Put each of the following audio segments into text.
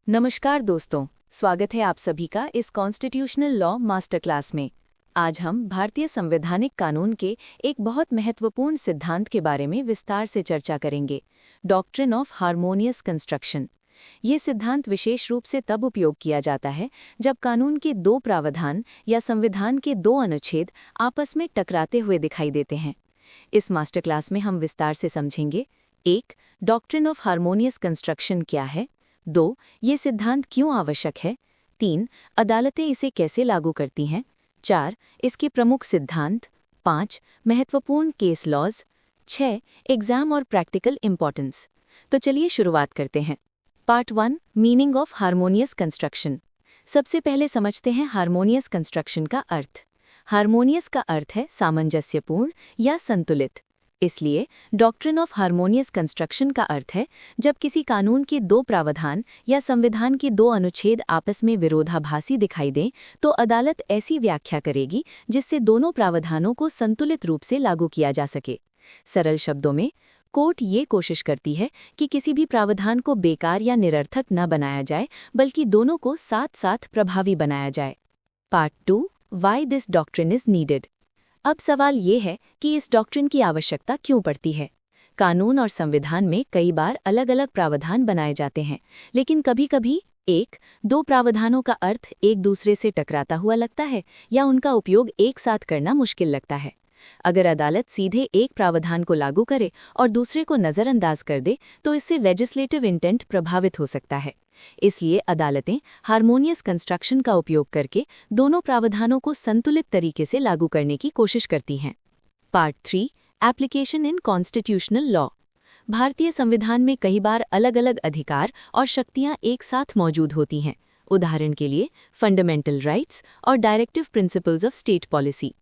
नमस्कार दोस्तों, स्वागत है आप सभी का इस कॉन्स्टिट्यूशनल लॉ मास्टर क्लास में। आज हम भारतीय संवैधानिक कानून के एक बहुत महत्वपूर्ण सिद्धांत के बारे में विस्तार से चर्चा करेंगे, डॉक्ट्रिन ऑफ हार्मोनियस कंस्ट्रक्शन। ये सिद्धांत विशेष रूप से तब उपयोग किया जाता है जब कानून के दो प्रावधान या संविधान के दो अनुच्छेद आपस में टकराते हुए दिखाई देते हैं। इस मास्टर क्लास में हम विस्तार से समझेंगे: 1. डॉक्ट्रिन ऑफ हार्मोनियस कंस्ट्रक्शन क्या है। 2. ये सिद्धांत क्यों आवश्यक है। 3. अदालतें इसे कैसे लागू करती हैं। 4. इसके प्रमुख सिद्धांत। 5. महत्वपूर्ण केस लॉज। 6. एग्जाम और प्रैक्टिकल इम्पॉर्टेंस। तो चलिए शुरुआत करते हैं। Part 1, meaning of harmonious construction. सबसे पहले समझते हैं हार्मोनियस कंस्ट्रक्शन का अर्थ। हार्मोनियस का अर्थ है सामंजस्यपूर्ण या संतुलित। इसलिए डॉक्ट्रिन ऑफ हार्मोनियस कंस्ट्रक्शन का अर्थ है जब किसी कानून के दो प्रावधान या संविधान के दो अनुच्छेद आपस में विरोधाभासी दिखाई दें तो अदालत ऐसी व्याख्या करेगी जिससे दोनों प्रावधानों को संतुलित रूप से लागू किया जा सके। सरल शब्दों में, कोर्ट ये कोशिश करती है कि किसी भी प्रावधान को बेकार या निरर्थक न बनाया जाए, बल्कि दोनों को साथ साथ प्रभावी बनाया जाए। Part 2, why this doctrine is needed. अब सवाल ये है कि इस डॉक्ट्रिन की आवश्यकता क्यों पड़ती है। कानून और संविधान में कई बार अलग अलग प्रावधान बनाए जाते हैं, लेकिन कभी-कभी दो प्रावधानों का अर्थ एक दूसरे से टकराता हुआ लगता है या उनका उपयोग एक साथ करना मुश्किल लगता है। अगर अदालत सीधे एक प्रावधान को लागू करे और दूसरे को नज़रअंदाज कर दे तो इससे लेजिस्लेटिव इंटेंट प्रभावित हो सकता है। इसलिए अदालतें हार्मोनियस कंस्ट्रक्शन का उपयोग करके दोनों प्रावधानों को संतुलित तरीके से लागू करने की कोशिश करती हैं। Part 3, application in constitutional law. भारतीय संविधान में कई बार अलग अलग अधिकार और शक्तियां एक साथ मौजूद होती हैं। उदाहरण के लिए फंडामेंटल राइट्स और directive principles of state policy.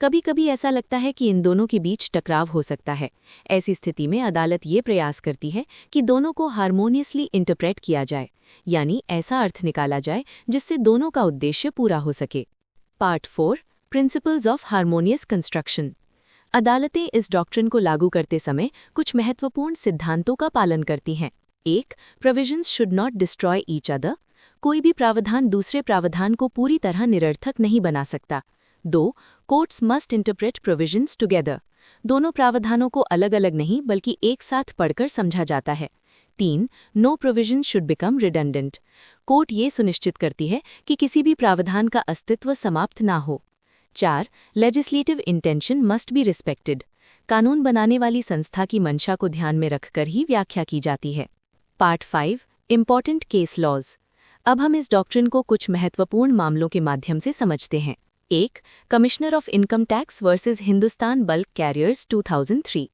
कभी कभी ऐसा लगता है कि इन दोनों के बीच टकराव हो सकता है। ऐसी स्थिति में अदालत ये प्रयास करती है कि दोनों को हार्मोनियसली इंटरप्रेट किया जाए, यानी ऐसा अर्थ निकाला जाए जिससे दोनों का उद्देश्य पूरा हो सके। Part 4, principles of harmonious construction. अदालतें इस डॉक्ट्रिन को लागू करते समय कुछ महत्वपूर्ण सिद्धांतों का पालन करती हैं। 1. Provisions should not destroy each other. कोई भी प्रावधान दूसरे प्रावधान को पूरी तरह निरर्थक नहीं बना सकता। 2. Courts must interpret provisions together. दोनों प्रावधानों को अलग अलग नहीं बल्कि एक साथ पढ़कर समझा जाता है। 3. No provision should become redundant. Court ये सुनिश्चित करती है कि किसी भी प्रावधान का अस्तित्व समाप्त ना हो। 4. Legislative intention must be respected. कानून बनाने वाली संस्था की मंशा को ध्यान में रखकर ही व्याख्या की जाती है। Part 5, important case laws. अब हम इस डॉक्ट्रिन को कुछ महत्वपूर्ण मामलों के माध्यम से समझते हैं। 1. Commissioner of income tax versus Hindustan bulk carriers 2003।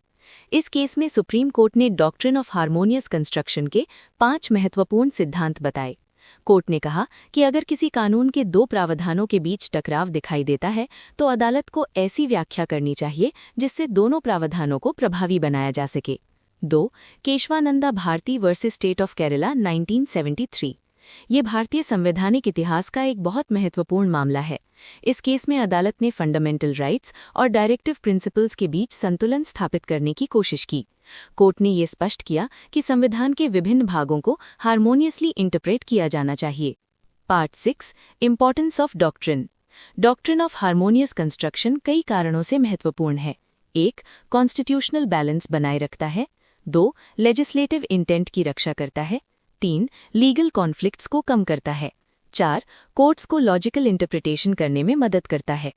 इस केस में सुप्रीम कोर्ट ने डॉक्ट्रिन ऑफ हार्मोनियस कंस्ट्रक्शन के 5 महत्वपूर्ण सिद्धांत बताए। कोर्ट ने कहा कि अगर किसी कानून के दो प्रावधानों के बीच टकराव दिखाई देता है तो अदालत को ऐसी व्याख्या करनी चाहिए जिससे दोनों प्रावधानों को प्रभावी बनाया जा सके। 2. Keshavananda Bharati versus state of Kerala 1973। ये भारतीय संवैधानिक इतिहास का एक बहुत महत्वपूर्ण मामला है। इस केस में अदालत ने फंडामेंटल राइट्स और डायरेक्टिव प्रिंसिपल्स के बीच संतुलन स्थापित करने की कोशिश की। कोर्ट ने ये स्पष्ट किया कि संविधान के विभिन्न भागों को हार्मोनियसली इंटरप्रेट किया जाना चाहिए। Part 6, importance of doctrine. Doctrine of harmonious construction कई कारणों से महत्वपूर्ण है। 1. कॉन्स्टिट्यूशनल बैलेंस बनाए रखता है। 2. लेजिस्लेटिव इंटेंट की रक्षा करता है। 3. लीगल कॉन्फ्लिक्ट्स को कम करता है। 4. कोर्ट्स को लॉजिकल इंटरप्रिटेशन करने में मदद करता है।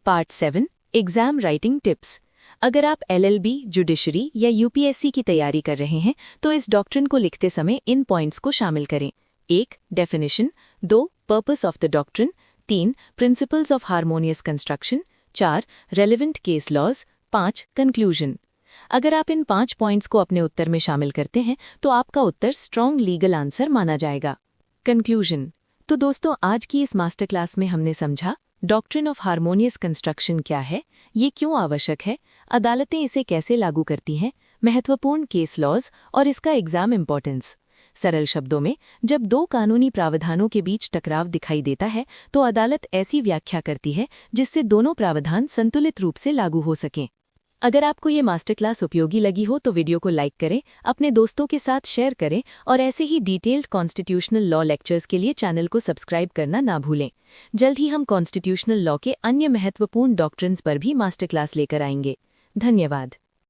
Part 7, exam writing tips. अगर आप LLB, जुडिशरी या UPSC की तैयारी कर रहे हैं तो इस डॉक्ट्रिन को लिखते समय इन पॉइंट्स को शामिल करें। 1. Definition. 2. Purpose of the doctrine. 3. Principles of harmonious construction. 4. Relevant case laws. 5. Conclusion. अगर आप इन 5 पॉइंट्स को अपने उत्तर में शामिल करते हैं तो आपका उत्तर स्ट्रॉन्ग लीगल आंसर माना जाएगा। कंक्लूजन। तो दोस्तों, आज की इस मास्टर क्लास में हमने समझा डॉक्ट्रिन ऑफ हार्मोनियस कंस्ट्रक्शन क्या है, ये क्यों आवश्यक है, अदालतें इसे कैसे लागू करती हैं, महत्वपूर्ण केस लॉज और इसका एग्जाम इम्पॉर्टेंस। सरल शब्दों में, जब दो कानूनी प्रावधानों के बीच टकराव दिखाई देता है तो अदालत ऐसी व्याख्या करती है जिससे दोनों प्रावधान संतुलित रूप से लागू हो सकें। अगर आपको ये मास्टर क्लास उपयोगी लगी हो तो वीडियो को लाइक करें, अपने दोस्तों के साथ शेयर करें और ऐसे ही डिटेल्ड कॉन्स्टिट्यूशनल लॉ लेक्चर्स के लिए चैनल को सब्सक्राइब करना ना भूलें। जल्द ही हम कॉन्स्टिट्यूशनल लॉ के अन्य महत्वपूर्ण डॉक्ट्रिन्स पर भी मास्टर क्लास लेकर आएंगे। धन्यवाद।